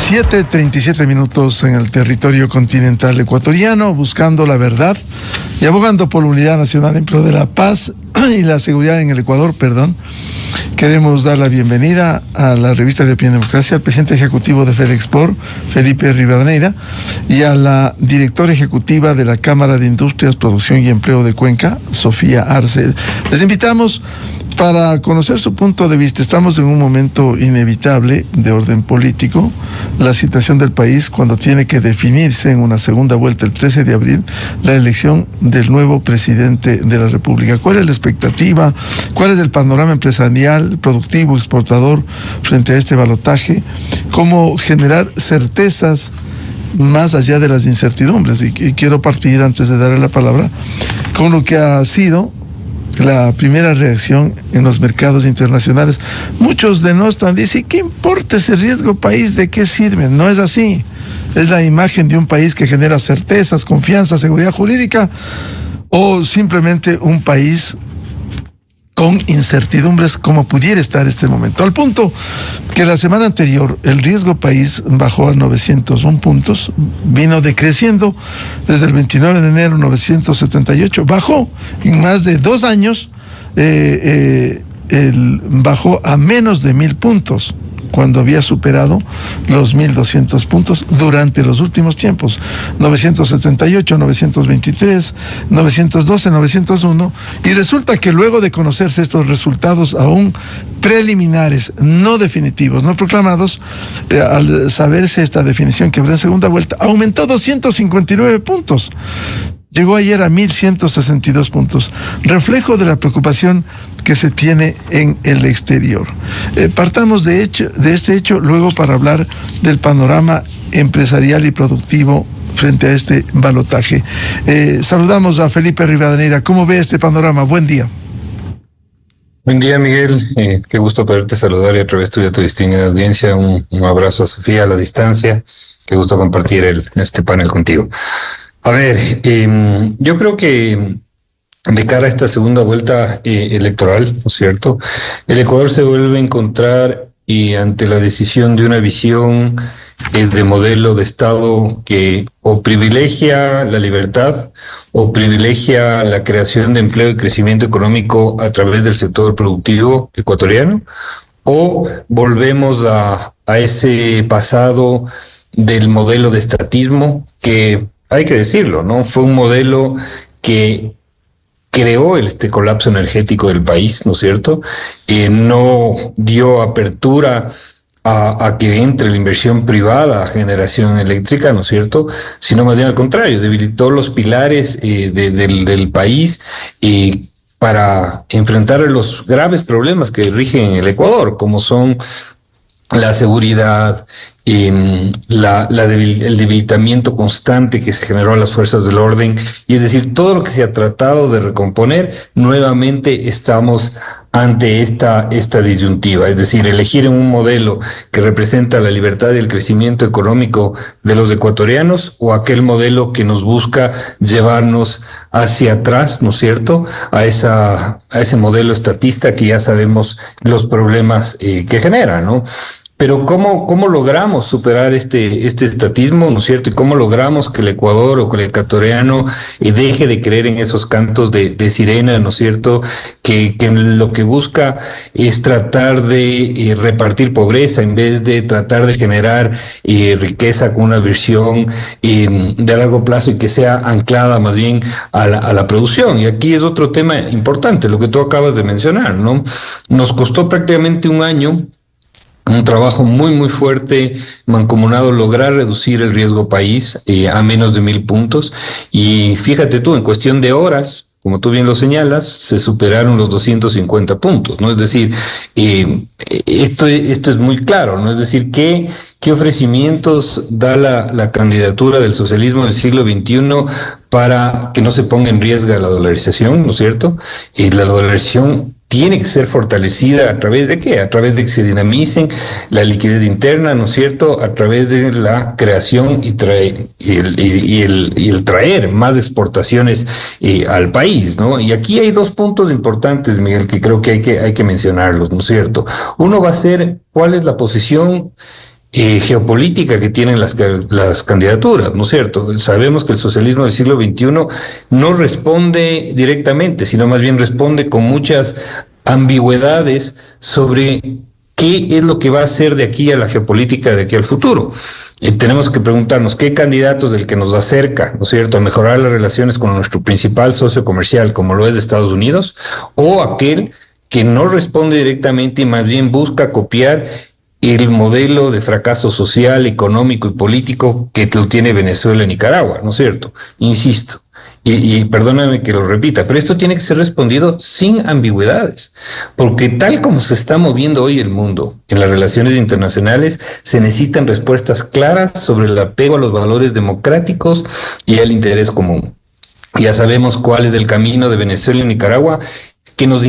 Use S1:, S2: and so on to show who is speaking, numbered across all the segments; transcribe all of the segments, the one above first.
S1: 7:37 en el territorio continental ecuatoriano, buscando la verdad y abogando por la unidad nacional en pro de la paz y la seguridad en el Ecuador, Queremos dar la bienvenida a la revista de Opinión y Democracia, al presidente ejecutivo de FedExport, Felipe Rivadeneira, y a la directora ejecutiva de la Cámara de Industrias, Producción y Empleo de Cuenca, Sofía Arce. Les invitamos para conocer su punto de vista. Estamos en un momento inevitable de orden político. La situación del país, cuando tiene que definirse en una segunda vuelta el 13 de abril, la elección del nuevo presidente de la República. ¿Cuál es la expectativa? ¿Cuál es el panorama empresarial, productivo, exportador frente a este balotaje? ¿Cómo generar certezas más allá de las incertidumbres? Y quiero partir, antes de darle la palabra, con lo que ha sido la primera reacción en los mercados internacionales. Muchos denostan, dicen, ¿qué importa ese riesgo país? ¿De qué sirve? No es así. Es la imagen de un país que genera certezas, confianza, seguridad jurídica, o simplemente un país con incertidumbres como pudiera estar este momento. Al punto que la semana anterior el riesgo país bajó a 901 puntos, vino decreciendo desde el 29 de enero, 978, bajó en más de 2 años, bajó a menos de 1,000 puntos, cuando había superado los 1,200 puntos durante los últimos tiempos. 978, 923, 912, 901. Y resulta que luego de conocerse estos resultados aún preliminares, no definitivos, no proclamados, al saberse esta definición que habrá en segunda vuelta, aumentó 259 puntos. Llegó ayer a 1,162 puntos, reflejo de la preocupación que se tiene en el exterior. Partamos de este hecho luego para hablar del panorama empresarial y productivo frente a este balotaje. Saludamos a Felipe Rivadeneira. ¿Cómo ve este panorama? Buen día.
S2: Buen día, Miguel. Qué gusto poderte saludar y a través tuya, tu distinguida audiencia. Un abrazo a Sofía a la distancia. Qué gusto compartir este panel contigo. A ver, yo creo que de cara a esta segunda vuelta electoral, ¿no es cierto?, el Ecuador se vuelve a encontrar ante la decisión de una visión de modelo de Estado que o privilegia la libertad o privilegia la creación de empleo y crecimiento económico a través del sector productivo ecuatoriano, o volvemos a ese pasado del modelo de estatismo que, hay que decirlo, ¿no?, fue un modelo que creó este colapso energético del país, ¿no es cierto? No dio apertura a que entre la inversión privada a generación eléctrica, ¿no es cierto?, sino más bien al contrario, debilitó los pilares del país para enfrentar los graves problemas que rigen el Ecuador, como son la seguridad, el debilitamiento constante que se generó a las fuerzas del orden, y es decir, todo lo que se ha tratado de recomponer. Nuevamente estamos ante esta disyuntiva, es decir, elegir un modelo que representa la libertad y el crecimiento económico de los ecuatorianos, o aquel modelo que nos busca llevarnos hacia atrás, ¿no es cierto?, a ese modelo estatista que ya sabemos los problemas que genera, ¿no? Pero ¿cómo logramos superar este estatismo, ¿no es cierto? Y cómo logramos que el Ecuador o que el ecuatoriano deje de creer en esos cantos de sirena, ¿no es cierto? Que lo que busca es tratar de repartir pobreza en vez de tratar de generar riqueza con una visión de largo plazo y que sea anclada más bien a la producción. Y aquí es otro tema importante, lo que tú acabas de mencionar, ¿no? Nos costó prácticamente un año, un trabajo muy, muy fuerte, mancomunado, lograr reducir el riesgo país a menos de 1,000 puntos. Y fíjate tú, en cuestión de horas, como tú bien lo señalas, se superaron los 250 puntos, ¿no? Es decir, esto es muy claro, ¿no? Es decir, ¿qué ofrecimientos da la candidatura del socialismo del siglo XXI para que no se ponga en riesgo la dolarización, ¿no es cierto? La dolarización tiene que ser fortalecida ¿a través de qué? A través de que se dinamicen la liquidez interna, ¿no es cierto?, a través de la creación y el traer más exportaciones al país, ¿no? Y aquí hay 2 puntos importantes, Miguel, que creo que hay que mencionarlos, ¿no es cierto? Uno va a ser cuál es la posición geopolítica que tienen las candidaturas, ¿no es cierto? Sabemos que el socialismo del siglo XXI no responde directamente, sino más bien responde con muchas ambigüedades sobre qué es lo que va a hacer de aquí a la geopolítica, de aquí al futuro. Tenemos que preguntarnos qué candidato es el que nos acerca, ¿no es cierto?, a mejorar las relaciones con nuestro principal socio comercial, como lo es de Estados Unidos, o aquel que no responde directamente y más bien busca copiar el modelo de fracaso social, económico y político que lo tiene Venezuela y Nicaragua, ¿no es cierto? Insisto, y perdóname que lo repita, pero esto tiene que ser respondido sin ambigüedades, porque tal como se está moviendo hoy el mundo en las relaciones internacionales, se necesitan respuestas claras sobre el apego a los valores democráticos y al interés común. Ya sabemos cuál es el camino de Venezuela y Nicaragua, que nos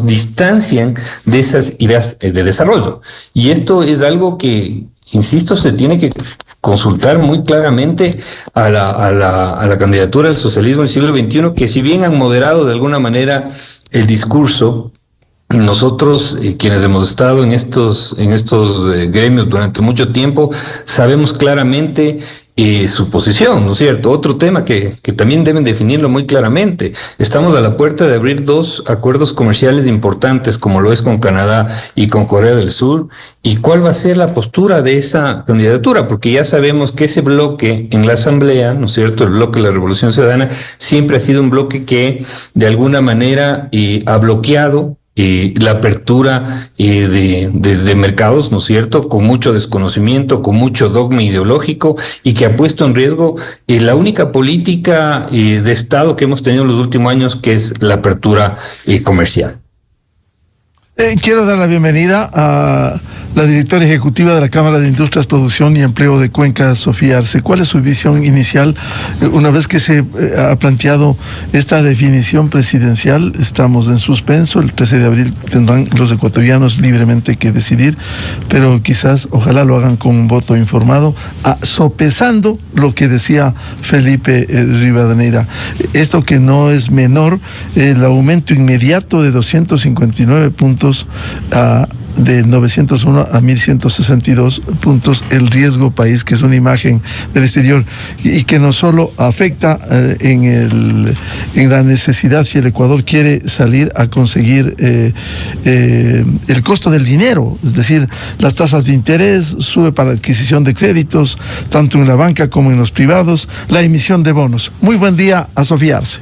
S2: distancian de esas ideas de desarrollo. Y esto es algo que, insisto, se tiene que consultar muy claramente a la candidatura del socialismo del siglo XXI, que si bien han moderado de alguna manera el discurso, nosotros, quienes hemos estado en estos gremios durante mucho tiempo, sabemos claramente su posición, ¿no es cierto? Otro tema que también deben definirlo muy claramente. Estamos a la puerta de abrir 2 acuerdos comerciales importantes, como lo es con Canadá y con Corea del Sur. ¿Y cuál va a ser la postura de esa candidatura? Porque ya sabemos que ese bloque en la Asamblea, ¿no es cierto?, el bloque de la Revolución Ciudadana, siempre ha sido un bloque que de alguna manera ha bloqueado la apertura de mercados, ¿no es cierto?, con mucho desconocimiento, con mucho dogma ideológico, y que ha puesto en riesgo la única política de Estado que hemos tenido en los últimos años, que es la apertura comercial.
S1: Quiero dar la bienvenida a la directora ejecutiva de la Cámara de Industrias, Producción y Empleo de Cuenca, Sofía Arce. ¿Cuál es su visión inicial una vez que se ha planteado esta definición presidencial? Estamos en suspenso, el 13 de abril tendrán los ecuatorianos libremente que decidir, pero quizás, ojalá lo hagan con un voto informado, sopesando lo que decía Felipe Rivadeneira. Esto que no es menor, el aumento inmediato de 259 puntos de 901 a 1162 puntos, el riesgo país, que es una imagen del exterior y que no solo afecta en la necesidad, si el Ecuador quiere salir a conseguir el costo del dinero, es decir, las tasas de interés sube para la adquisición de créditos, tanto en la banca como en los privados, la emisión de bonos. Muy buen día a Sofía Arce.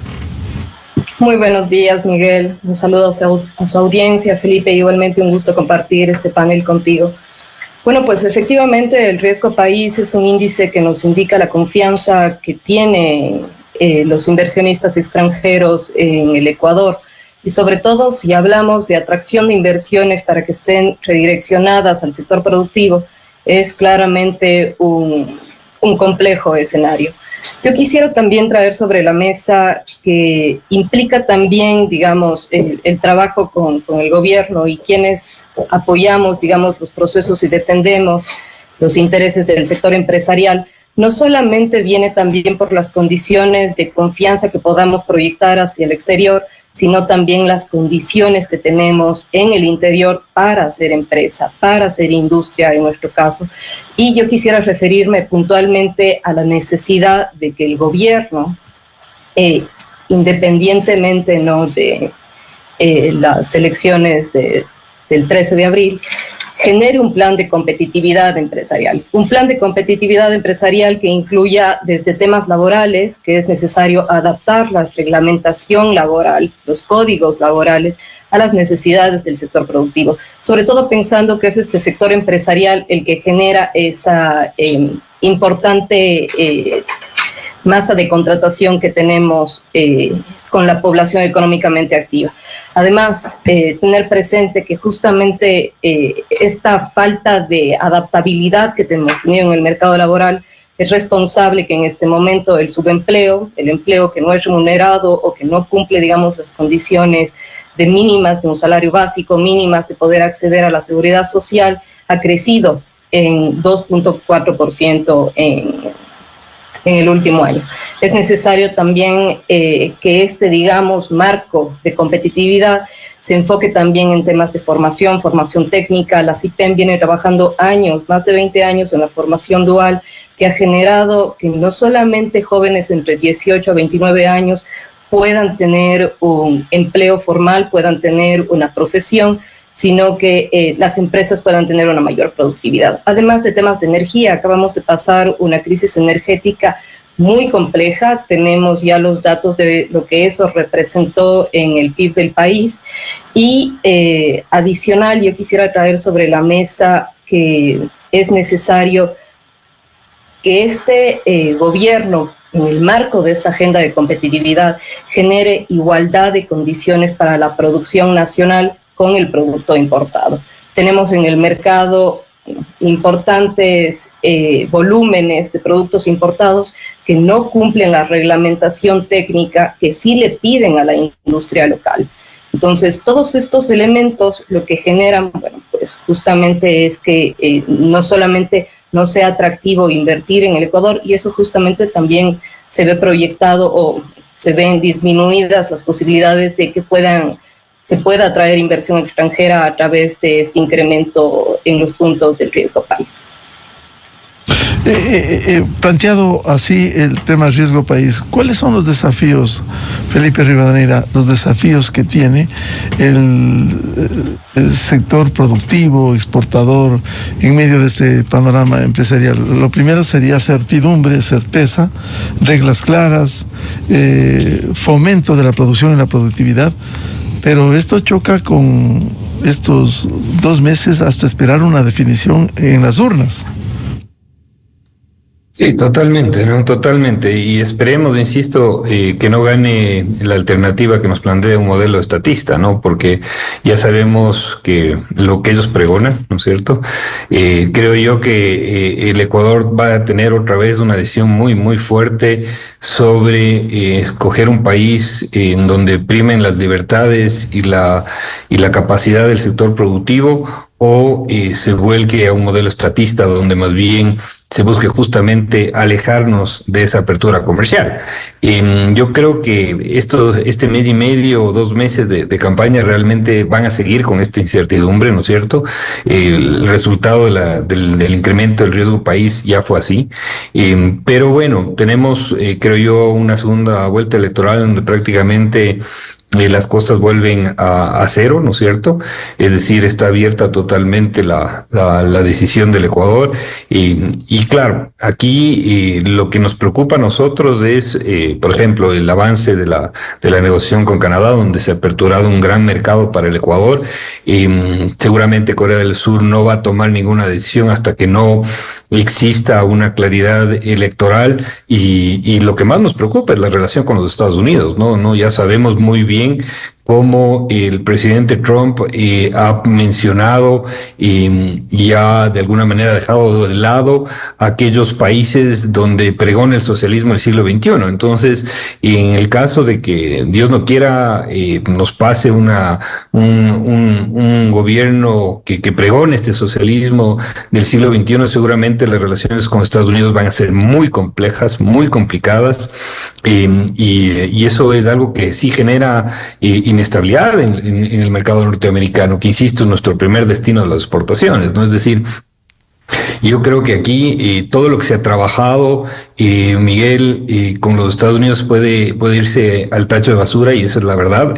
S3: Muy buenos días, Miguel. Un saludo a su audiencia, Felipe, igualmente un gusto compartir este panel contigo. Bueno, pues efectivamente el riesgo país es un índice que nos indica la confianza que tienen los inversionistas extranjeros en el Ecuador, y sobre todo si hablamos de atracción de inversiones para que estén redireccionadas al sector productivo, es claramente un complejo escenario. Yo quisiera también traer sobre la mesa que implica también, digamos, el trabajo con el gobierno y quienes apoyamos, digamos, los procesos y defendemos los intereses del sector empresarial. No solamente viene también por las condiciones de confianza que podamos proyectar hacia el exterior, sino también las condiciones que tenemos en el interior para hacer empresa, para hacer industria en nuestro caso. Y yo quisiera referirme puntualmente a la necesidad de que el gobierno, independientemente, ¿no?, de las elecciones del 13 de abril, genere un plan de competitividad empresarial. Un plan de competitividad empresarial que incluya desde temas laborales, que es necesario adaptar la reglamentación laboral, los códigos laborales, a las necesidades del sector productivo. Sobre todo pensando que es este sector empresarial el que genera esa importante masa de contratación que tenemos con la población económicamente activa. Además, tener presente que justamente esta falta de adaptabilidad que hemos tenido en el mercado laboral es responsable que en este momento el subempleo, el empleo que no es remunerado o que no cumple, digamos, las condiciones de mínimas de un salario básico, mínimas de poder acceder a la seguridad social, ha crecido en 2.4% en el último año. Es necesario también que digamos, marco de competitividad se enfoque también en temas de formación técnica. La CIPEM viene trabajando años, más de 20 años en la formación dual, que ha generado que no solamente jóvenes entre 18 a 29 años puedan tener un empleo formal, puedan tener una profesión, sino que las empresas puedan tener una mayor productividad. Además de temas de energía, acabamos de pasar una crisis energética muy compleja. Tenemos ya los datos de lo que eso representó en el PIB del país. Y adicional, yo quisiera traer sobre la mesa que es necesario que este gobierno, en el marco de esta agenda de competitividad, genere igualdad de condiciones para la producción nacional con el producto importado. Tenemos en el mercado importantes volúmenes de productos importados que no cumplen la reglamentación técnica que sí le piden a la industria local. Entonces, todos estos elementos lo que generan, bueno, pues justamente es que no solamente no sea atractivo invertir en el Ecuador, y eso justamente también se ve proyectado o se ven disminuidas las posibilidades de que se pueda atraer inversión extranjera a través de este incremento en los puntos del riesgo país.
S1: Planteado así el tema riesgo país, ¿cuáles son los desafíos, Felipe Rivadeneira, los desafíos que tiene el sector productivo, exportador, en medio de este panorama empresarial? Lo primero sería certidumbre, certeza, reglas claras, fomento de la producción y la productividad, pero esto choca con estos 2 meses hasta esperar una definición en las urnas.
S2: Sí, totalmente, ¿no? Totalmente. Y esperemos, insisto, que no gane la alternativa que nos plantea un modelo estatista, ¿no? Porque ya sabemos que lo que ellos pregonan, ¿no es cierto? Creo yo que el Ecuador va a tener otra vez una decisión muy, muy fuerte sobre escoger un país en donde primen las libertades y la capacidad del sector productivo, o se vuelque a un modelo estatista donde más bien se busque justamente alejarnos de esa apertura comercial. Yo creo que este mes y medio o 2 meses de campaña realmente van a seguir con esta incertidumbre, ¿no es cierto? El resultado del incremento del riesgo país ya fue así. Pero bueno, tenemos, creo yo, una segunda vuelta electoral donde prácticamente las cosas vuelven a cero, ¿no es cierto? Es decir, está abierta totalmente la decisión del Ecuador. Y claro, aquí lo que nos preocupa a nosotros es, por ejemplo, el avance de la negociación con Canadá, donde se ha aperturado un gran mercado para el Ecuador. Seguramente Corea del Sur no va a tomar ninguna decisión hasta que no exista una claridad electoral, y lo que más nos preocupa es la relación con los Estados Unidos, ¿no? Ya sabemos muy bien cómo el presidente Trump ha mencionado y ha de alguna manera dejado de lado aquellos países donde pregona el socialismo del siglo XXI. Entonces, en el caso de que Dios no quiera nos pase un gobierno que pregone este socialismo del siglo XXI, seguramente las relaciones con Estados Unidos van a ser muy complejas, muy complicadas, y eso es algo que sí genera inestabilidad en el mercado norteamericano, que insisto, es nuestro primer destino de las exportaciones, ¿no? Es decir, yo creo que aquí todo lo que se ha trabajado, Miguel, con los Estados Unidos puede irse al tacho de basura, y esa es la verdad,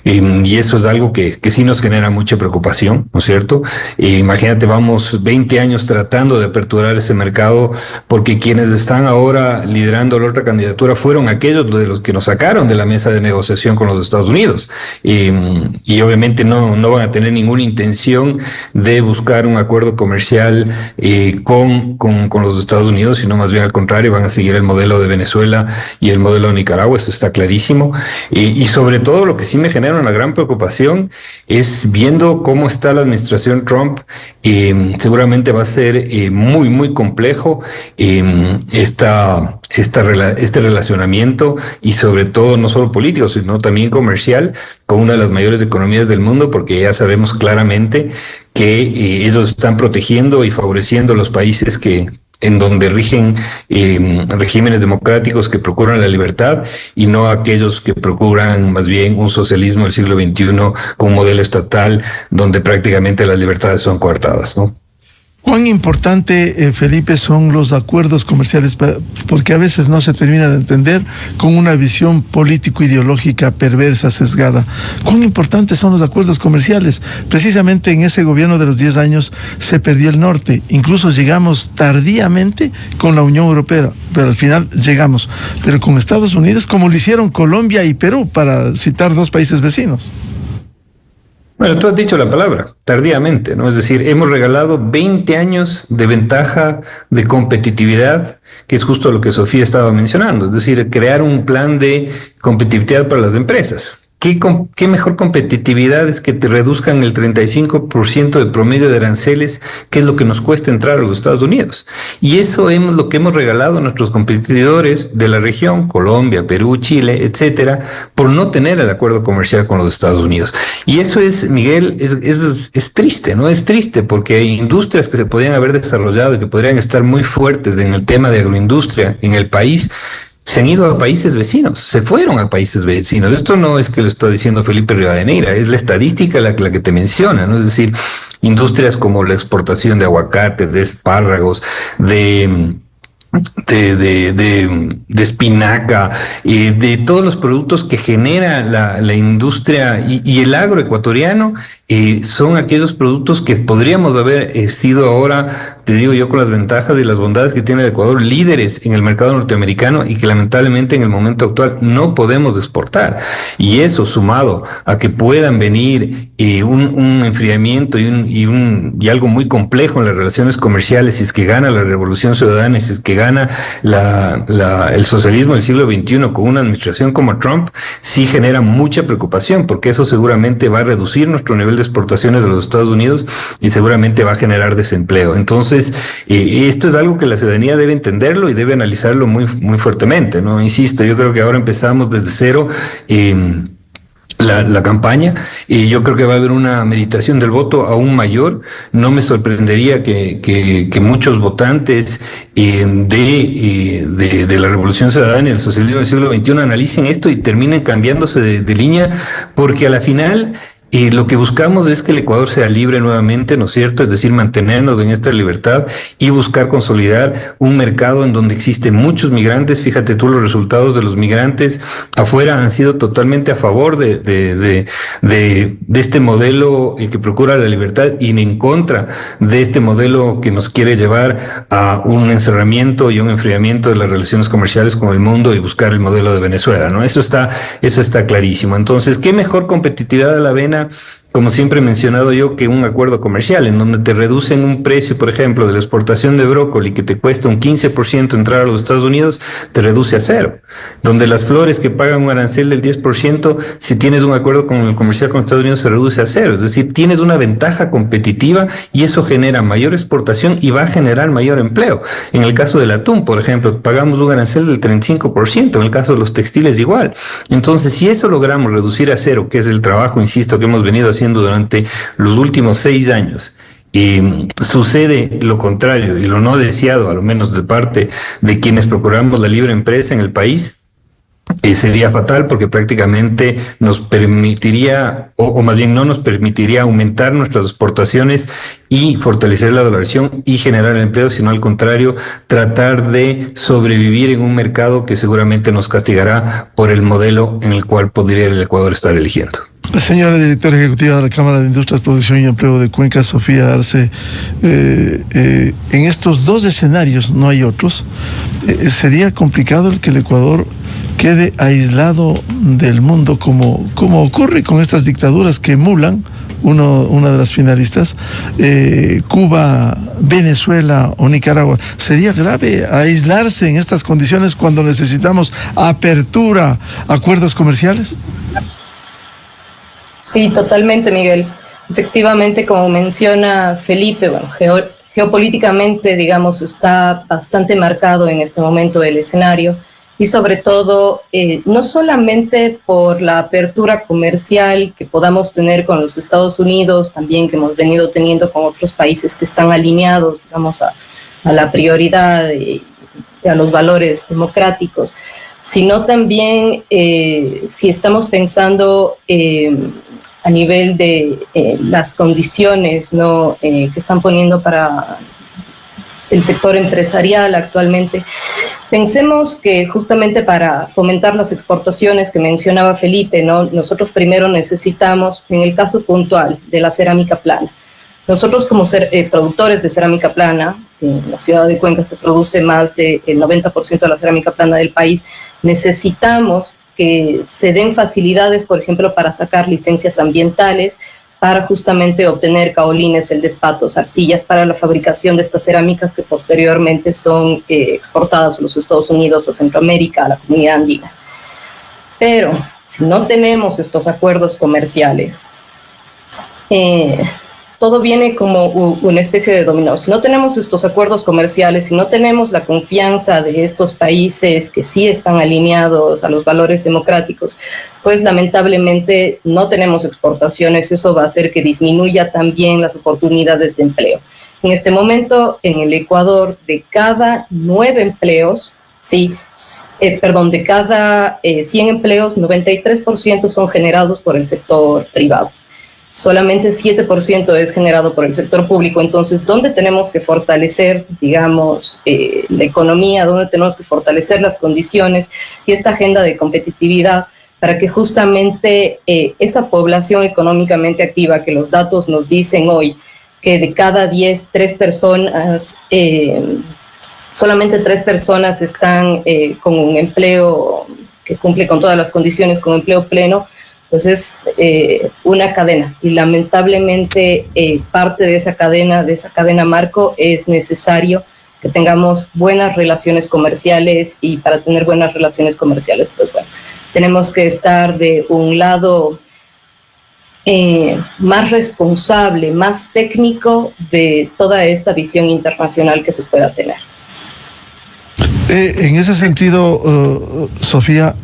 S2: y eso es algo que sí nos genera mucha preocupación, ¿no es cierto? Imagínate, vamos 20 años tratando de aperturar ese mercado, porque quienes están ahora liderando la otra candidatura fueron aquellos de los que nos sacaron de la mesa de negociación con los Estados Unidos, y obviamente no van a tener ninguna intención de buscar un acuerdo comercial con los Estados Unidos, sino más bien al contrario, van a seguir el modelo de Venezuela y el modelo de Nicaragua. Eso está clarísimo, y sobre todo lo que sí me genera una gran preocupación es viendo cómo está la administración Trump. Seguramente va a ser muy, muy complejo este relacionamiento, y sobre todo no solo político, sino también comercial, con una de las mayores economías del mundo, porque ya sabemos claramente que ellos están protegiendo y favoreciendo los países que en donde rigen regímenes democráticos que procuran la libertad y no aquellos que procuran más bien un socialismo del siglo XXI con un modelo estatal donde prácticamente las libertades son coartadas, ¿no?
S1: ¿Cuán importante, Felipe, son los acuerdos comerciales? Porque a veces no se termina de entender con una visión político-ideológica perversa, sesgada. ¿Cuán importantes son los acuerdos comerciales? Precisamente en ese gobierno de los 10 años se perdió el norte. Incluso llegamos tardíamente con la Unión Europea, pero al final llegamos. Pero con Estados Unidos, como lo hicieron Colombia y Perú, para citar dos países vecinos.
S2: Bueno, tú has dicho la palabra, tardíamente, ¿no? Es decir, hemos regalado 20 años de ventaja de competitividad, que es justo lo que Sofía estaba mencionando, es decir, crear un plan de competitividad para las empresas. ¿Qué mejor competitividad es que te reduzcan el 35% de promedio de aranceles, que es lo que nos cuesta entrar a los Estados Unidos? Y eso es lo que hemos regalado a nuestros competidores de la región, Colombia, Perú, Chile, etcétera, por no tener el acuerdo comercial con los Estados Unidos. Y eso es, Miguel, es triste, ¿no? Es triste porque hay industrias que se podrían haber desarrollado y que podrían estar muy fuertes en el tema de agroindustria en el país. Se han ido a países vecinos, se fueron a países vecinos. Esto no es que lo está diciendo Felipe Rivadeneira, es la estadística la que te menciona, ¿no? Es decir, industrias como la exportación de aguacate, de espárragos, de espinaca, de todos los productos que genera la industria y el agro ecuatoriano, son aquellos productos que podríamos haber sido ahora, te digo yo, con las ventajas y las bondades que tiene el Ecuador, líderes en el mercado norteamericano y que lamentablemente en el momento actual no podemos exportar. Y eso sumado a que puedan venir un enfriamiento y algo muy complejo en las relaciones comerciales, si es que gana la revolución ciudadana, si es que gana el socialismo del siglo XXI con una administración como Trump, sí genera mucha preocupación, porque eso seguramente va a reducir nuestro nivel de exportaciones de los Estados Unidos y seguramente va a generar desempleo. Entonces, esto es algo que la ciudadanía debe entenderlo y debe analizarlo muy, muy fuertemente, ¿no? Insisto, yo creo que ahora empezamos desde cero la campaña, y yo creo que va a haber una meditación del voto aún mayor. No me sorprendería que muchos votantes de la Revolución Ciudadana y el socialismo del siglo XXI analicen esto y terminen cambiándose de línea, porque a la final lo que buscamos es que el Ecuador sea libre nuevamente, ¿no es cierto? Es decir, mantenernos en esta libertad y buscar consolidar un mercado en donde existen muchos migrantes. Fíjate tú, los resultados de los migrantes afuera han sido totalmente a favor de este modelo que procura la libertad y en contra de este modelo que nos quiere llevar a un encerramiento y un enfriamiento de las relaciones comerciales con el mundo y buscar el modelo de Venezuela, ¿no? Eso está clarísimo. Entonces, ¿qué mejor competitividad de la avena, como siempre he mencionado yo, que un acuerdo comercial en donde te reducen un precio, por ejemplo, de la exportación de brócoli que te cuesta un 15% entrar a los Estados Unidos, te reduce a cero? Donde las flores que pagan un arancel del 10%, si tienes un acuerdo con el comercial con Estados Unidos, se reduce a cero. Es decir, tienes una ventaja competitiva y eso genera mayor exportación y va a generar mayor empleo. En el caso del atún, por ejemplo, pagamos un arancel del 35%, en el caso de los textiles igual. Entonces, si eso logramos reducir a cero, que es el trabajo, insisto, que hemos venido haciendo durante los últimos 6 años, sucede lo contrario y lo no deseado, a lo menos de parte de quienes procuramos la libre empresa en el país, sería fatal, porque prácticamente nos permitiría, o más bien no nos permitiría aumentar nuestras exportaciones y fortalecer la dolarización y generar empleo, sino al contrario, tratar de sobrevivir en un mercado que seguramente nos castigará por el modelo en el cual podría el Ecuador estar eligiendo.
S1: Señora directora ejecutiva de la Cámara de Industrias, Producción y Empleo de Cuenca, Sofía Arce, en estos dos escenarios, no hay otros, sería complicado el que el Ecuador quede aislado del mundo, como ocurre con estas dictaduras que emulan una de las finalistas, Cuba, Venezuela o Nicaragua. ¿Sería grave aislarse en estas condiciones cuando necesitamos apertura, acuerdos comerciales?
S3: Sí, totalmente, Miguel. Efectivamente, como menciona Felipe, bueno, geopolíticamente, digamos, está bastante marcado en este momento el escenario, y sobre todo, no solamente por la apertura comercial que podamos tener con los Estados Unidos, también que hemos venido teniendo con otros países que están alineados, digamos, a la prioridad y a los valores democráticos, sino también si estamos pensando a nivel de las condiciones, ¿no? Que están poniendo para el sector empresarial actualmente. Pensemos que justamente para fomentar las exportaciones que mencionaba Felipe, ¿no? Nosotros primero necesitamos, en el caso puntual de la cerámica plana, nosotros como productores de cerámica plana, en la ciudad de Cuenca se produce más del 90% de la cerámica plana del país, necesitamos que se den facilidades, por ejemplo, para sacar licencias ambientales, para justamente obtener caolines, feldespatos, arcillas para la fabricación de estas cerámicas que posteriormente son exportadas a los Estados Unidos, a Centroamérica, a la comunidad andina. Pero si no tenemos estos acuerdos comerciales, todo viene como una especie de dominó. Si no tenemos estos acuerdos comerciales, si no tenemos la confianza de estos países que sí están alineados a los valores democráticos, pues lamentablemente no tenemos exportaciones. Eso va a hacer que disminuya también las oportunidades de empleo. En este momento, en el Ecuador, de cada 9 empleos, de cada 100 empleos, 93% son generados por el sector privado. Solamente 7% es generado por el sector público. Entonces, ¿dónde tenemos que fortalecer, digamos, la economía? ¿Dónde tenemos que fortalecer las condiciones y esta agenda de competitividad para que justamente esa población económicamente activa, que los datos nos dicen hoy que de cada 10, 3 personas, solamente 3 personas están con un empleo que cumple con todas las condiciones, con empleo pleno? Pues es una cadena, y lamentablemente parte de esa cadena marco, es necesario que tengamos buenas relaciones comerciales, y para tener buenas relaciones comerciales, pues bueno, tenemos que estar de un lado más responsable, más técnico de toda esta visión internacional que se pueda tener.
S1: En ese sentido, Sofía,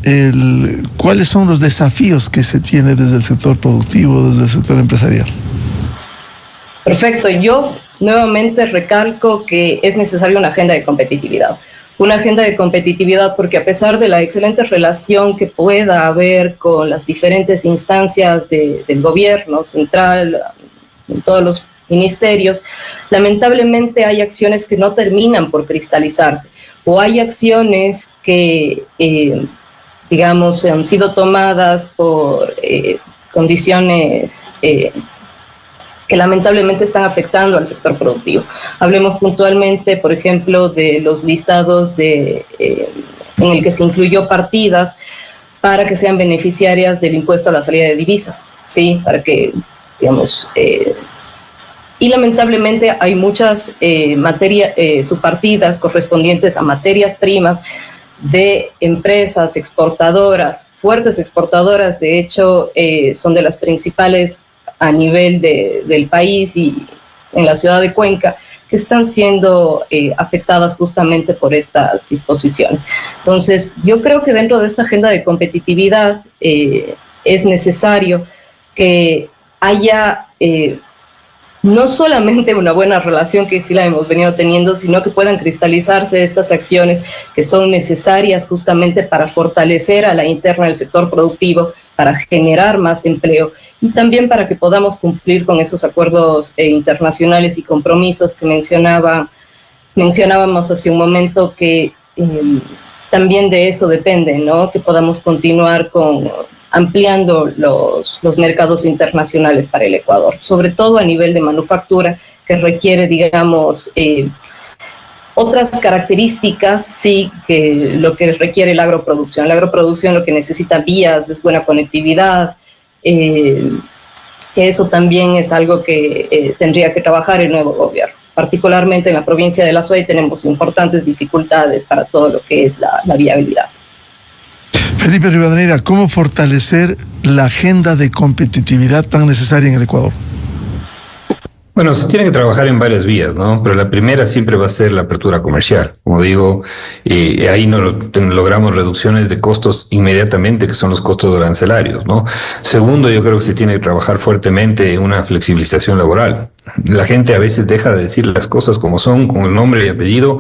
S1: ¿cuáles son los desafíos que se tiene desde el sector productivo, desde el sector empresarial?
S3: Perfecto. Yo nuevamente recalco que es necesaria una agenda de competitividad. Una agenda de competitividad porque, a pesar de la excelente relación que pueda haber con las diferentes instancias del gobierno central, en todos los ministerios, lamentablemente hay acciones que no terminan por cristalizarse, o hay acciones que, digamos, han sido tomadas por condiciones que lamentablemente están afectando al sector productivo. Hablemos puntualmente, por ejemplo, de los listados en el que se incluyó partidas para que sean beneficiarias del impuesto a la salida de divisas, ¿sí? Para que, digamos, y lamentablemente hay muchas subpartidas correspondientes a materias primas de empresas exportadoras, fuertes exportadoras. De hecho, son de las principales a nivel del país y en la ciudad de Cuenca, que están siendo afectadas justamente por estas disposiciones. Entonces, yo creo que dentro de esta agenda de competitividad es necesario que haya no solamente una buena relación, que sí la hemos venido teniendo, sino que puedan cristalizarse estas acciones que son necesarias justamente para fortalecer a la interna del sector productivo, para generar más empleo, y también para que podamos cumplir con esos acuerdos internacionales y compromisos que mencionábamos hace un momento, que también de eso depende, ¿no? Que podamos continuar ampliando los mercados internacionales para el Ecuador, sobre todo a nivel de manufactura, que requiere, digamos, otras características, sí, que lo que requiere la agroproducción. La agroproducción lo que necesita vías, es buena conectividad, que eso también es algo que tendría que trabajar el nuevo gobierno. Particularmente en la provincia de La Suay tenemos importantes dificultades para todo lo que es la viabilidad.
S1: Felipe Rivadeneira, ¿cómo fortalecer la agenda de competitividad tan necesaria en el Ecuador?
S2: Bueno, se tiene que trabajar en varias vías, ¿no? Pero la primera siempre va a ser la apertura comercial. Como digo, ahí logramos reducciones de costos inmediatamente, que son los costos arancelarios, ¿no? Segundo, yo creo que se tiene que trabajar fuertemente en una flexibilización laboral. la gente a veces deja de decir las cosas como son, con el nombre y apellido,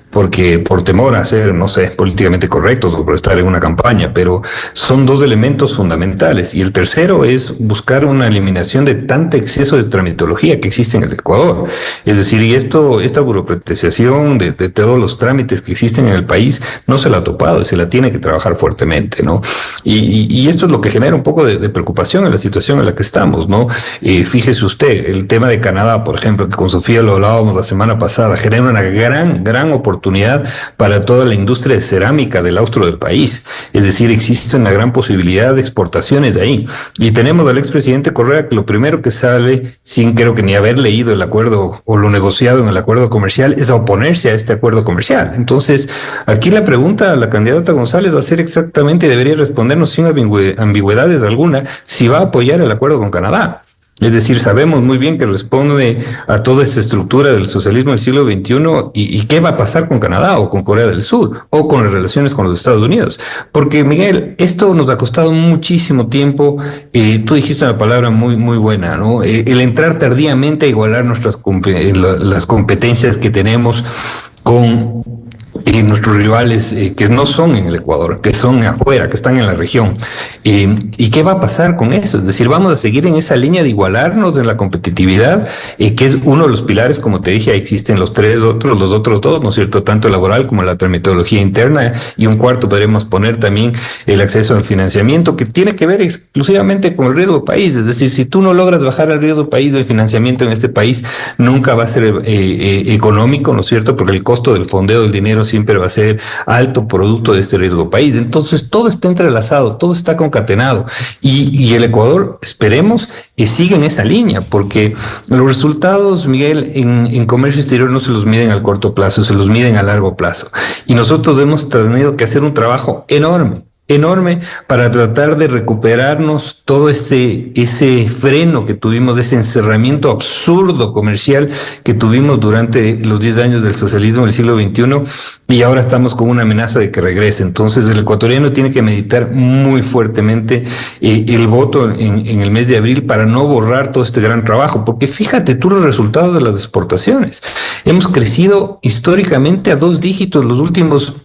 S2: porque por temor a ser, no sé, políticamente correctos o por estar en una campaña, pero son dos elementos fundamentales. Y el tercero es buscar una eliminación de tanto exceso de tramitología que existe en el Ecuador. Es decir, y esta burocratización de todos los trámites que existen en el país no se la ha topado y se la tiene que trabajar fuertemente, ¿no? Y esto es lo que genera un poco de preocupación en la situación en la que estamos, ¿no? Fíjese usted, el tema de Canadá, por ejemplo, que con Sofía lo hablábamos la semana pasada, genera una gran oportunidad para toda la industria de cerámica del austro del país. Es decir, existe una gran posibilidad de exportaciones de ahí. Y tenemos al expresidente Correa que lo primero que sale, sin creo que ni haber leído el acuerdo o lo negociado en el acuerdo comercial, es a oponerse a este acuerdo comercial. Entonces, aquí la pregunta a la candidata González va a ser exactamente, debería respondernos sin ambigüedades alguna, si va a apoyar el acuerdo con Canadá. Es decir, sabemos muy bien que responde a toda esta estructura del socialismo del siglo XXI y qué va a pasar con Canadá o con Corea del Sur o con las relaciones con los Estados Unidos. Porque, Miguel, esto nos ha costado muchísimo tiempo. Tú dijiste una palabra muy buena, ¿no? El entrar tardíamente a igualar las competencias que tenemos con nuestros rivales que no son en el Ecuador, que son afuera, que están en la región. ¿Y qué va a pasar con eso? Es decir, vamos a seguir en esa línea de igualarnos en la competitividad, que es uno de los pilares, como te dije, ahí existen los otros dos, ¿no es cierto? Tanto el laboral como la tramitología interna, y un cuarto podremos poner también el acceso al financiamiento, que tiene que ver exclusivamente con el riesgo país. Es decir, si tú no logras bajar el riesgo país del financiamiento en este país, nunca va a ser económico, ¿no es cierto? Porque el costo del fondeo del dinero siempre va a ser alto producto de este riesgo país. Entonces todo está entrelazado, todo está concatenado y el Ecuador, esperemos, siga en esa línea, porque los resultados, Miguel, en comercio exterior no se los miden al corto plazo, se los miden a largo plazo. Y nosotros hemos tenido que hacer un trabajo enorme para tratar de recuperarnos todo ese freno que tuvimos, ese encerramiento absurdo comercial que tuvimos durante los 10 años del socialismo del siglo XXI, y ahora estamos con una amenaza de que regrese. Entonces el ecuatoriano tiene que meditar muy fuertemente el voto en el mes de abril para no borrar todo este gran trabajo, porque fíjate tú los resultados de las exportaciones. Hemos crecido históricamente a 2 dígitos los últimos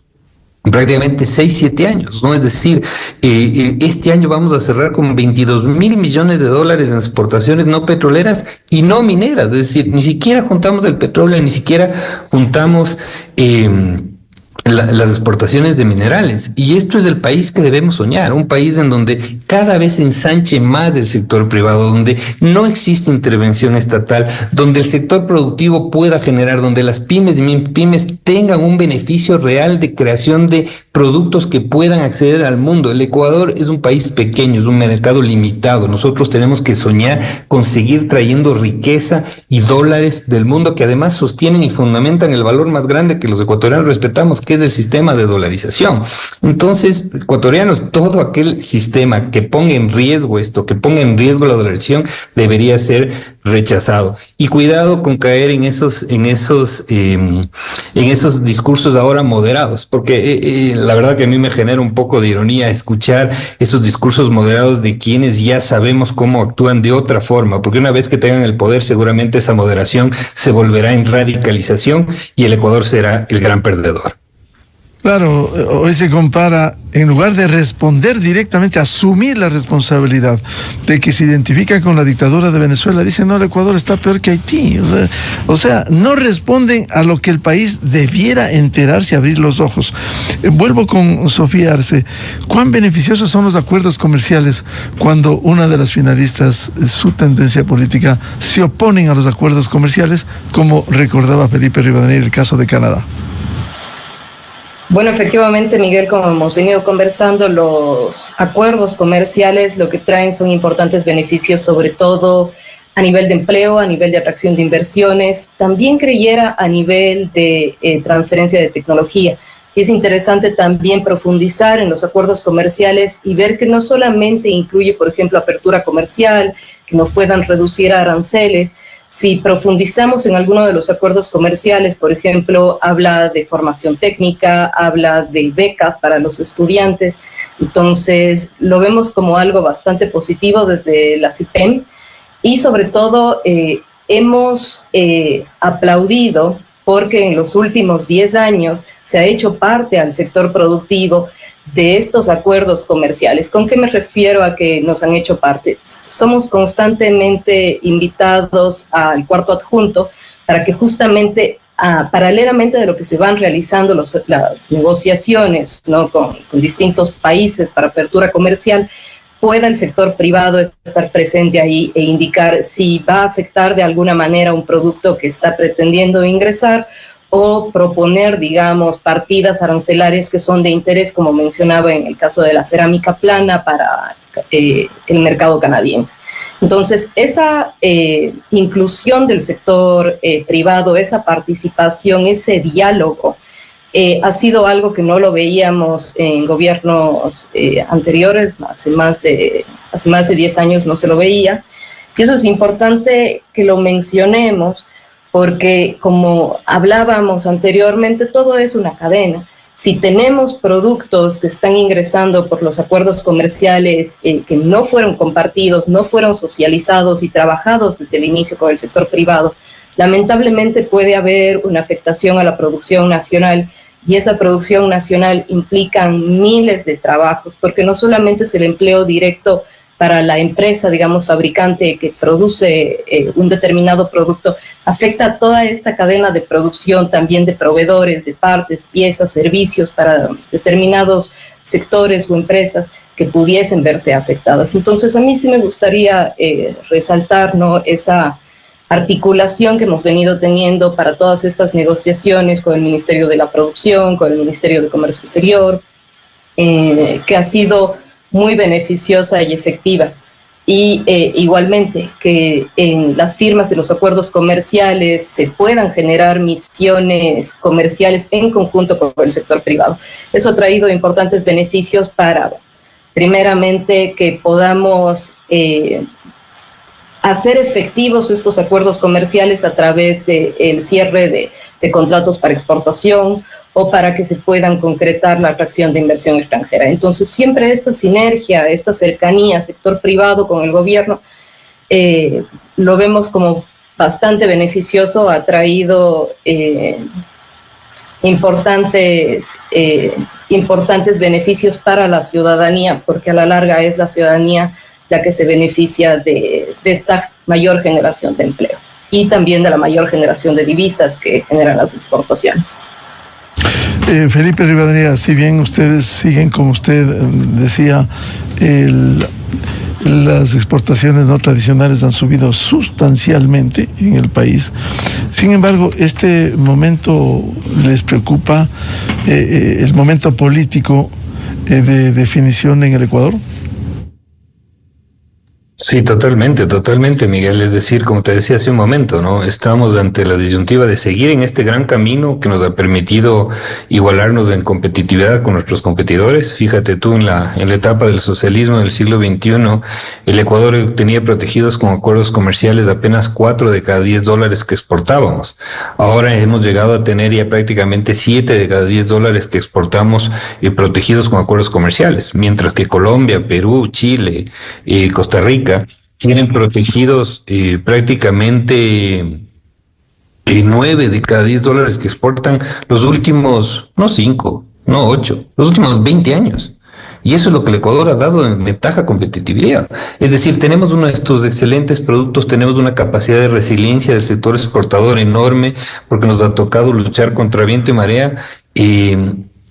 S2: prácticamente 6-7 años, ¿no? Es decir, este año vamos a cerrar con 22,000 millones de dólares en exportaciones no petroleras y no mineras. Es decir, ni siquiera juntamos el petróleo, ni siquiera juntamos las exportaciones de minerales. Y esto es el país que debemos soñar, un país en donde cada vez se ensanche más el sector privado, donde no existe intervención estatal, donde el sector productivo pueda generar, donde las pymes y MIPYMES tengan un beneficio real de creación de productos que puedan acceder al mundo. El Ecuador es un país pequeño, es un mercado limitado. Nosotros tenemos que soñar con seguir trayendo riqueza y dólares del mundo, que además sostienen y fundamentan el valor más grande que los ecuatorianos respetamos, que es el sistema de dolarización. Entonces, ecuatorianos, todo aquel sistema que ponga en riesgo esto, que ponga en riesgo la dolarización, debería ser rechazado. Y cuidado con caer en esos discursos ahora moderados, porque la verdad que a mí me genera un poco de ironía escuchar esos discursos moderados de quienes ya sabemos cómo actúan de otra forma, porque una vez que tengan el poder, seguramente esa moderación se volverá en radicalización y el Ecuador será el gran perdedor.
S1: Claro, hoy se compara, en lugar de responder directamente, asumir la responsabilidad de que se identifican con la dictadura de Venezuela, dicen, no, el Ecuador está peor que Haití. O sea, no responden a lo que el país debiera enterarse, abrir los ojos. Vuelvo con Sofía Arce. ¿Cuán beneficiosos son los acuerdos comerciales cuando una de las finalistas, su tendencia política, se oponen a los acuerdos comerciales, como recordaba Felipe Rivadeneira el caso de Canadá?
S3: Bueno, efectivamente, Miguel, como hemos venido conversando, los acuerdos comerciales lo que traen son importantes beneficios, sobre todo a nivel de empleo, a nivel de atracción de inversiones, también creyera a nivel de transferencia de tecnología. Es interesante también profundizar en los acuerdos comerciales y ver que no solamente incluye, por ejemplo, apertura comercial, que no puedan reducir aranceles. Si profundizamos en alguno de los acuerdos comerciales, por ejemplo, habla de formación técnica, habla de becas para los estudiantes, entonces lo vemos como algo bastante positivo desde la CIPEM y sobre todo hemos aplaudido porque en los últimos 10 años se ha hecho parte al sector productivo de estos acuerdos comerciales. ¿Con qué me refiero a que nos han hecho parte? Somos constantemente invitados al cuarto adjunto para que justamente, paralelamente de lo que se van realizando las negociaciones, ¿no?, con distintos países para apertura comercial, pueda el sector privado estar presente ahí e indicar si va a afectar de alguna manera un producto que está pretendiendo ingresar, o proponer, digamos, partidas arancelarias que son de interés, como mencionaba en el caso de la cerámica plana, para el mercado canadiense. Entonces, esa inclusión del sector privado, esa participación, ese diálogo, ha sido algo que no lo veíamos en gobiernos anteriores. Hace más de 10 años no se lo veía. Y eso es importante que lo mencionemos, porque como hablábamos anteriormente, todo es una cadena. Si tenemos productos que están ingresando por los acuerdos comerciales que no fueron compartidos, no fueron socializados y trabajados desde el inicio con el sector privado, lamentablemente puede haber una afectación a la producción nacional, y esa producción nacional implica miles de trabajos, porque no solamente es el empleo directo para la empresa, digamos, fabricante que produce un determinado producto, afecta a toda esta cadena de producción, también de proveedores, de partes, piezas, servicios para determinados sectores o empresas que pudiesen verse afectadas. Entonces, a mí sí me gustaría resaltar, ¿no?, esa articulación que hemos venido teniendo para todas estas negociaciones con el Ministerio de la Producción, con el Ministerio de Comercio Exterior, que ha sido muy beneficiosa y efectiva. Y igualmente que en las firmas de los acuerdos comerciales se puedan generar misiones comerciales en conjunto con el sector privado. Eso ha traído importantes beneficios para, primeramente, que podamos hacer efectivos estos acuerdos comerciales a través del cierre de contratos para exportación, o para que se puedan concretar la atracción de inversión extranjera. Entonces, siempre esta sinergia, esta cercanía sector privado con el gobierno, lo vemos como bastante beneficioso, ha traído importantes beneficios para la ciudadanía, porque a la larga es la ciudadanía la que se beneficia de esta mayor generación de empleo y también de la mayor generación de divisas que generan las exportaciones.
S1: Felipe Rivadeneira, si bien ustedes siguen, como usted decía, las exportaciones no tradicionales han subido sustancialmente en el país. Sin embargo, este momento les preocupa, el momento político de definición en el Ecuador.
S2: Sí, totalmente, Miguel. Es decir, como te decía hace un momento, ¿no? Estamos ante la disyuntiva de seguir en este gran camino que nos ha permitido igualarnos en competitividad con nuestros competidores. Fíjate tú, en la etapa del socialismo del siglo XXI, el Ecuador tenía protegidos con acuerdos comerciales apenas 4 de cada 10 dólares que exportábamos. Ahora hemos llegado a tener ya prácticamente 7 de cada 10 dólares que exportamos protegidos con acuerdos comerciales, mientras que Colombia, Perú, Chile, Costa Rica tienen protegidos prácticamente 9 de cada 10 dólares que exportan los últimos, no 5, no 8, los últimos 20 años. Y eso es lo que el Ecuador ha dado en ventaja competitividad. Es decir, tenemos uno de estos excelentes productos, tenemos una capacidad de resiliencia del sector exportador enorme, porque nos ha tocado luchar contra viento y marea.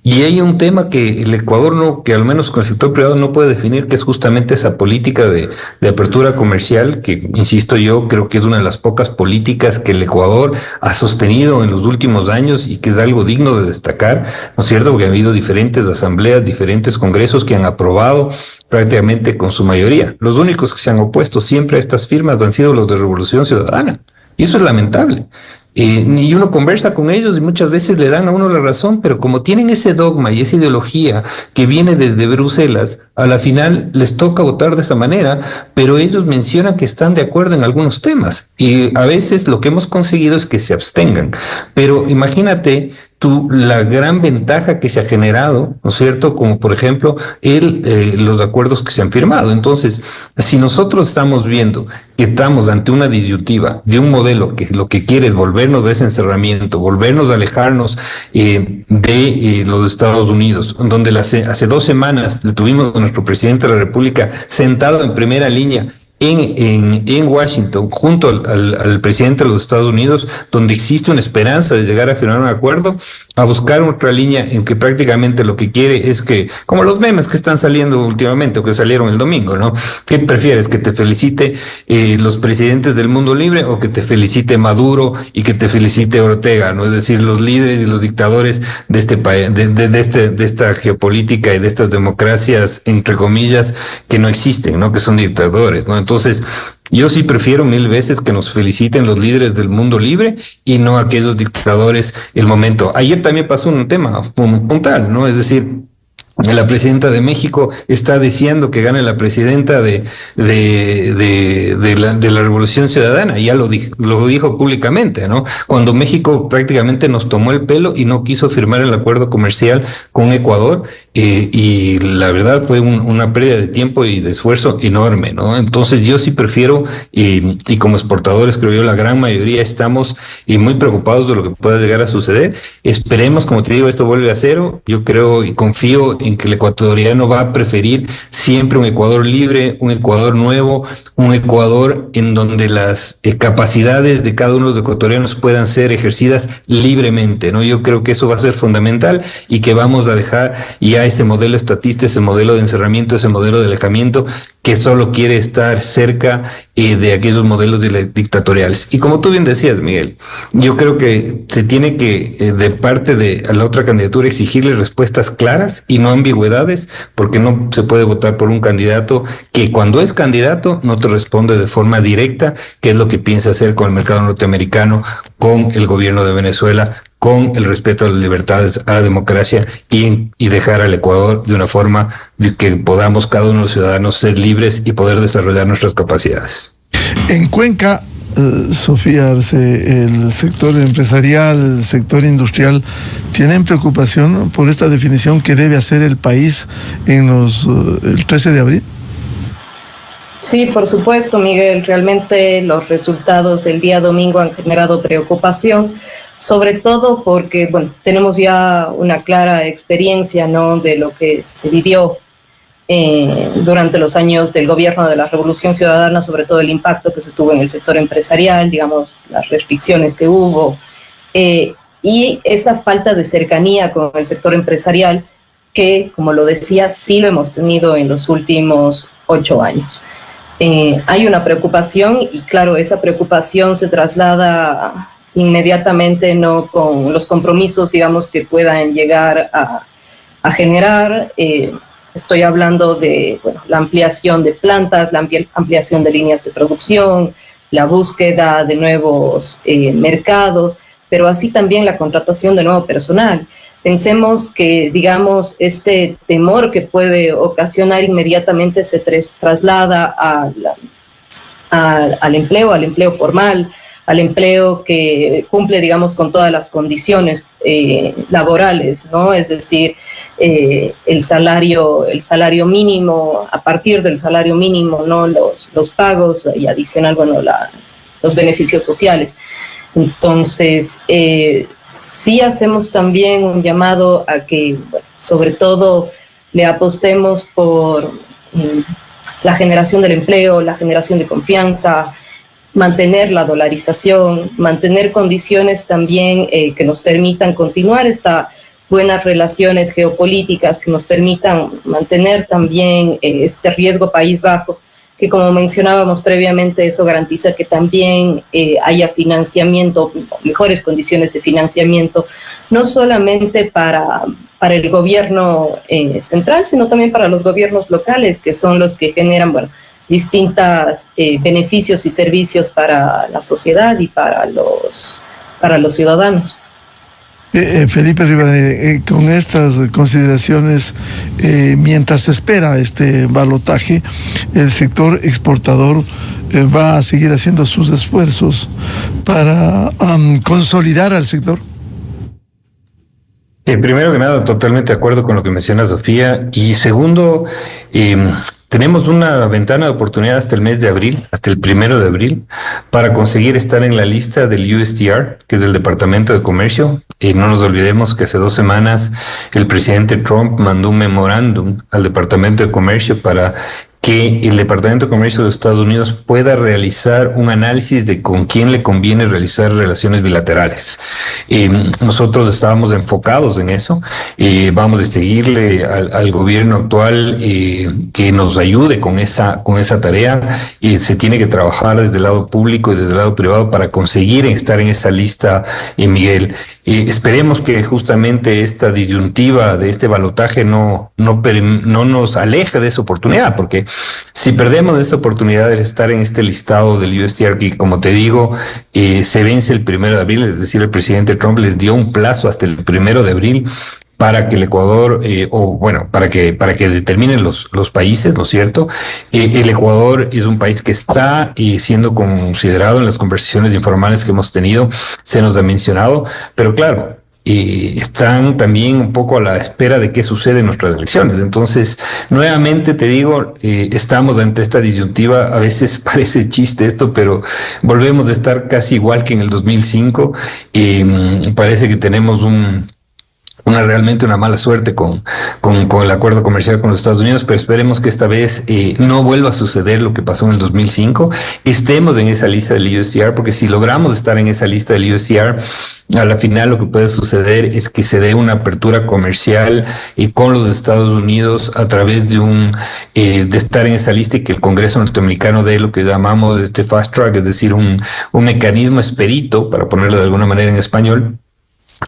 S2: Y hay un tema que el Ecuador que al menos con el sector privado no puede definir, que es justamente esa política de apertura comercial, que, insisto yo, creo que es una de las pocas políticas que el Ecuador ha sostenido en los últimos años y que es algo digno de destacar, ¿no es cierto? Porque ha habido diferentes asambleas, diferentes congresos que han aprobado prácticamente con su mayoría. Los únicos que se han opuesto siempre a estas firmas han sido los de Revolución Ciudadana. Y eso es lamentable. Y uno conversa con ellos y muchas veces le dan a uno la razón, pero como tienen ese dogma y esa ideología que viene desde Bruselas, a la final les toca votar de esa manera, pero ellos mencionan que están de acuerdo en algunos temas y a veces lo que hemos conseguido es que se abstengan. Pero imagínate la gran ventaja que se ha generado, ¿no es cierto? Como por ejemplo los acuerdos que se han firmado. Entonces, si nosotros estamos viendo que estamos ante una disyuntiva de un modelo que lo que quiere es volvernos a ese encerramiento, volvernos a alejarnos de los Estados Unidos, donde hace 2 semanas le tuvimos a nuestro presidente de la República sentado en primera línea en Washington, junto al presidente de los Estados Unidos, donde existe una esperanza de llegar a firmar un acuerdo, a buscar otra línea en que prácticamente lo que quiere es que, como los memes que están saliendo últimamente o que salieron el domingo, ¿no? ¿Qué prefieres? ¿Que te felicite los presidentes del mundo libre o que te felicite Maduro y que te felicite Ortega, ¿no? Es decir, los líderes y los dictadores de este país, de esta geopolítica y de estas democracias, entre comillas, que no existen, ¿no? Que son dictadores, ¿no? Entonces, yo sí prefiero 1000 veces que nos feliciten los líderes del mundo libre y no aquellos dictadores el momento. Ayer también pasó un tema puntual, ¿no? Es decir, la presidenta de México está deseando que gane la presidenta de la Revolución Ciudadana, y ya lo dijo públicamente, ¿no? Cuando México prácticamente nos tomó el pelo y no quiso firmar el acuerdo comercial con Ecuador, y la verdad fue una pérdida de tiempo y de esfuerzo enorme, ¿no? Entonces yo sí prefiero, y como exportadores creo yo la gran mayoría estamos muy preocupados de lo que pueda llegar a suceder. Esperemos, como te digo, esto vuelve a cero. Yo creo y confío en que el ecuatoriano va a preferir siempre un Ecuador libre, un Ecuador nuevo, un Ecuador en donde las capacidades de cada uno de los ecuatorianos puedan ser ejercidas libremente, ¿no? Yo creo que eso va a ser fundamental y que vamos a dejar ya ese modelo estatista, ese modelo de encerramiento, ese modelo de alejamiento que solo quiere estar cerca de aquellos modelos dictatoriales. Y como tú bien decías, Miguel, yo creo que se tiene que, de parte de la otra candidatura, exigirle respuestas claras y no ambigüedades, porque no se puede votar por un candidato que cuando es candidato no te responde de forma directa qué es lo que piensa hacer con el mercado norteamericano, con el gobierno de Venezuela, con el respeto a las libertades, a la democracia y dejar al Ecuador de una forma de que podamos cada uno de los ciudadanos ser libres y poder desarrollar nuestras capacidades.
S1: En Cuenca, Sofía Arce, el sector empresarial, el sector industrial, ¿tienen preocupación por esta definición que debe hacer el país en el 13 de abril?
S3: Sí, por supuesto, Miguel. Realmente los resultados del día domingo han generado preocupación, sobre todo porque, bueno, tenemos ya una clara experiencia, ¿no?, de lo que se vivió durante los años del gobierno de la Revolución Ciudadana, sobre todo el impacto que se tuvo en el sector empresarial, digamos, las restricciones que hubo, y esa falta de cercanía con el sector empresarial que, como lo decía, sí lo hemos tenido en los últimos 8 años. Hay una preocupación y, claro, esa preocupación se traslada inmediatamente, no con los compromisos, digamos, que puedan llegar a generar. Estoy hablando de, bueno, la ampliación de plantas, la ampliación de líneas de producción, la búsqueda de nuevos mercados, pero así también la contratación de nuevo personal. Pensemos que, digamos, este temor que puede ocasionar inmediatamente se traslada al empleo formal, al empleo que cumple, digamos, con todas las condiciones laborales, ¿no? Es decir, el salario mínimo, a partir del salario mínimo, ¿no?, los pagos y adicional, bueno, los beneficios sociales. Entonces, sí hacemos también un llamado a que, bueno, sobre todo, le apostemos por la generación del empleo, la generación de confianza, mantener la dolarización, mantener condiciones también que nos permitan continuar estas buenas relaciones geopolíticas, que nos permitan mantener también este riesgo país bajo, que, como mencionábamos previamente, eso garantiza que también haya financiamiento, mejores condiciones de financiamiento, no solamente para el gobierno central, sino también para los gobiernos locales, que son los que generan, bueno, distintos beneficios y servicios para la sociedad y para los ciudadanos.
S1: Felipe Rivadeneira, con estas consideraciones, mientras se espera este balotaje, el sector exportador va a seguir haciendo sus esfuerzos para consolidar al sector.
S2: Primero que nada, totalmente de acuerdo con lo que menciona Sofía. Y segundo, tenemos una ventana de oportunidad hasta el mes de abril, hasta el 1 de abril, para conseguir estar en la lista del USTR, que es del Departamento de Comercio. Y no nos olvidemos que hace 2 semanas el presidente Trump mandó un memorándum al Departamento de Comercio para que el Departamento de Comercio de los Estados Unidos pueda realizar un análisis de con quién le conviene realizar relaciones bilaterales. Nosotros estábamos enfocados en eso. Vamos a seguirle al gobierno actual que nos ayude con esa tarea. Se tiene que trabajar desde el lado público y desde el lado privado para conseguir estar en esa lista, Miguel. Esperemos que justamente esta disyuntiva de este balotaje no nos aleje de esa oportunidad, porque si perdemos esa oportunidad de estar en este listado del USTR, que como te digo, se vence el 1 de abril, es decir, el presidente Trump les dio un plazo hasta el 1 de abril para que el Ecuador, para que determinen los países, ¿no es cierto? El Ecuador es un país que está siendo considerado en las conversaciones informales que hemos tenido, se nos ha mencionado, pero claro, están también un poco a la espera de qué sucede en nuestras elecciones. Entonces, nuevamente te digo, estamos ante esta disyuntiva. A veces parece chiste esto, pero volvemos a estar casi igual que en el 2005. Parece que tenemos realmente una mala suerte con el acuerdo comercial con los Estados Unidos, pero esperemos que esta vez no vuelva a suceder lo que pasó en el 2005, estemos en esa lista del USTR, porque si logramos estar en esa lista del USTR, a la final lo que puede suceder es que se dé una apertura comercial con los Estados Unidos a través de estar en esa lista, y que el Congreso norteamericano dé lo que llamamos fast track, es decir, un mecanismo expedito, para ponerlo de alguna manera en español,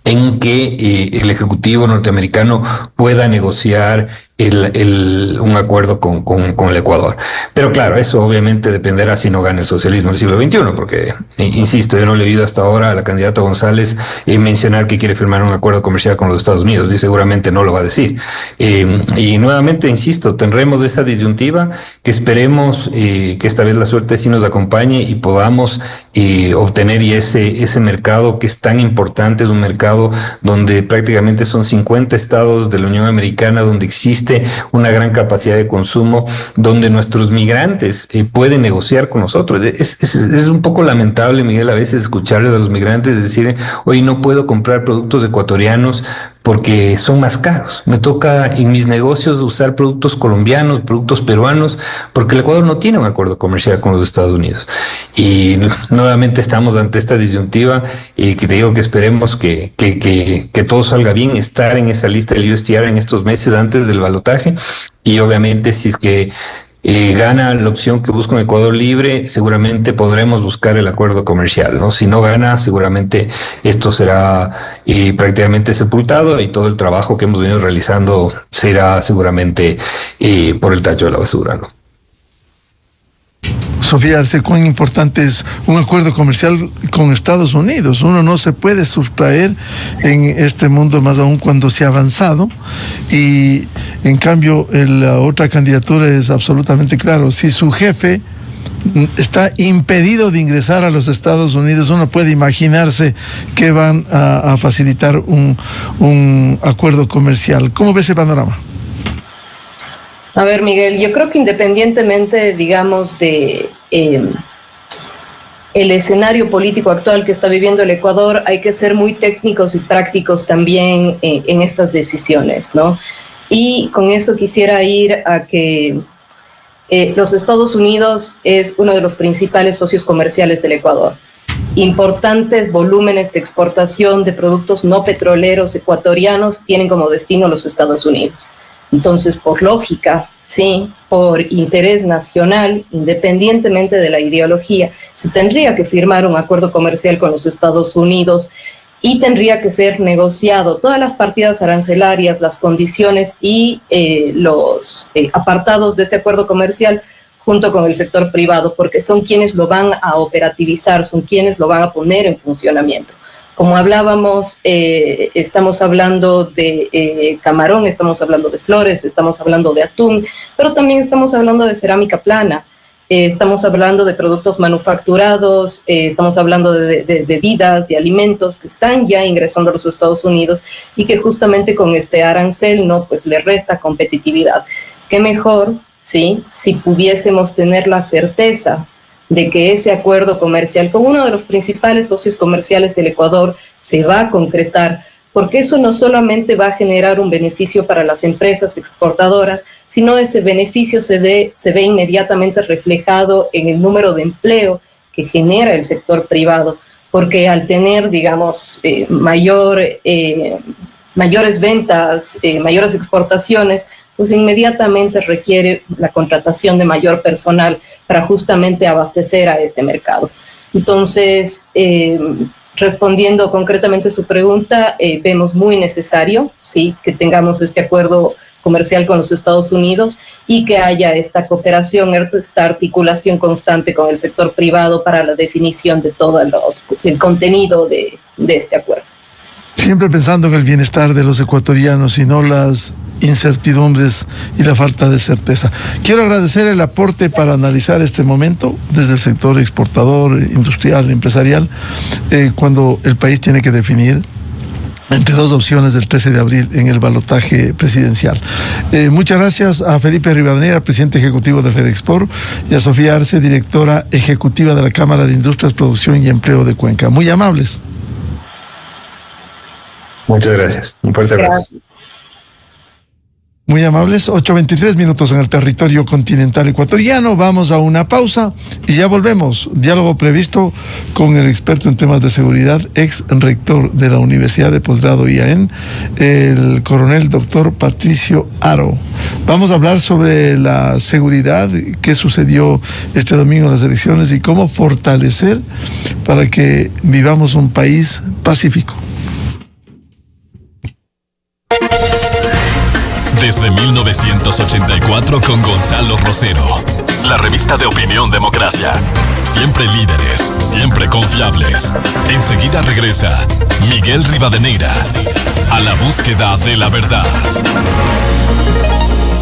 S2: en que el Ejecutivo norteamericano pueda negociar un acuerdo con el Ecuador. Pero claro, eso obviamente dependerá si no gana el socialismo del siglo XXI, porque, insisto, yo no le he oído hasta ahora a la candidata González mencionar que quiere firmar un acuerdo comercial con los Estados Unidos, y seguramente no lo va a decir. Y nuevamente, insisto, tendremos esa disyuntiva que esperemos que esta vez la suerte sí nos acompañe y podamos obtener ese mercado que es tan importante. Es un mercado donde prácticamente son 50 estados de la Unión Americana, donde existe una gran capacidad de consumo, donde nuestros migrantes pueden negociar con nosotros. Es un poco lamentable, Miguel, a veces escucharle a los migrantes decir: hoy no puedo comprar productos ecuatorianos porque son más caros. Me toca en mis negocios usar productos colombianos, productos peruanos, porque el Ecuador no tiene un acuerdo comercial con los Estados Unidos. Y nuevamente estamos ante esta disyuntiva, y que te digo que esperemos que todo salga bien, estar en esa lista del USTR en estos meses antes del balotaje. Y obviamente, si es que gana la opción que busca un Ecuador libre, seguramente podremos buscar el acuerdo comercial, ¿no? Si no gana, seguramente esto será prácticamente sepultado, y todo el trabajo que hemos venido realizando será seguramente por el tacho de la basura, ¿no?
S1: Sofía, sé cuán importante es un acuerdo comercial con Estados Unidos. Uno no se puede sustraer en este mundo, más aún cuando se ha avanzado. Y en cambio, la otra candidatura es absolutamente claro. Si su jefe está impedido de ingresar a los Estados Unidos, uno puede imaginarse que van a facilitar un acuerdo comercial. ¿Cómo ves ese panorama?
S3: A ver, Miguel, yo creo que independientemente, digamos, de el escenario político actual que está viviendo el Ecuador, hay que ser muy técnicos y prácticos también en estas decisiones, ¿no? Y con eso quisiera ir a que los Estados Unidos es uno de los principales socios comerciales del Ecuador. Importantes volúmenes de exportación de productos no petroleros ecuatorianos tienen como destino los Estados Unidos. Entonces, por lógica, sí, por interés nacional, independientemente de la ideología, se tendría que firmar un acuerdo comercial con los Estados Unidos, y tendría que ser negociado todas las partidas arancelarias, las condiciones y los apartados de este acuerdo comercial junto con el sector privado, porque son quienes lo van a operativizar, son quienes lo van a poner en funcionamiento. Como hablábamos, estamos hablando de camarón, estamos hablando de flores, estamos hablando de atún, pero también estamos hablando de cerámica plana. Estamos hablando de productos manufacturados, estamos hablando de bebidas, de alimentos que están ya ingresando a los Estados Unidos y que justamente con este arancel, ¿no? Pues le resta competitividad. ¿Qué mejor, sí, si pudiésemos tener la certeza de que ese acuerdo comercial con uno de los principales socios comerciales del Ecuador se va a concretar? Porque eso no solamente va a generar un beneficio para las empresas exportadoras, sino ese beneficio se ve inmediatamente reflejado en el número de empleo que genera el sector privado, porque al tener, digamos, mayores ventas, mayores exportaciones, pues inmediatamente requiere la contratación de mayor personal para justamente abastecer a este mercado. Entonces, respondiendo concretamente a su pregunta, vemos muy necesario, ¿sí?, que tengamos este acuerdo comercial con los Estados Unidos y que haya esta cooperación, esta articulación constante con el sector privado para la definición de todo el contenido de este acuerdo.
S1: Siempre pensando en el bienestar de los ecuatorianos y no las incertidumbres y la falta de certeza. Quiero agradecer el aporte para analizar este momento desde el sector exportador, industrial, empresarial, cuando el país tiene que definir entre dos opciones del 13 de abril en el balotaje presidencial. Muchas gracias a Felipe Rivadeneira, presidente ejecutivo de FedExport, y a Sofía Arce, directora ejecutiva de la Cámara de Industrias, Producción y Empleo de Cuenca. Muy amables.
S2: Muchas gracias. Un fuerte abrazo.
S1: Muy amables. 8:23 minutos en el territorio continental ecuatoriano. Vamos a una pausa y ya volvemos. Diálogo previsto con el experto en temas de seguridad, ex rector de la Universidad de Posgrado IAEN, el coronel doctor Patricio Haro. Vamos a hablar sobre la seguridad, qué sucedió este domingo en las elecciones y cómo fortalecer para que vivamos un país pacífico.
S4: Desde 1984 con Gonzalo Rosero, la revista de opinión Democracia. Siempre líderes, siempre confiables. Enseguida regresa Miguel Rivadeneira a la búsqueda de la verdad.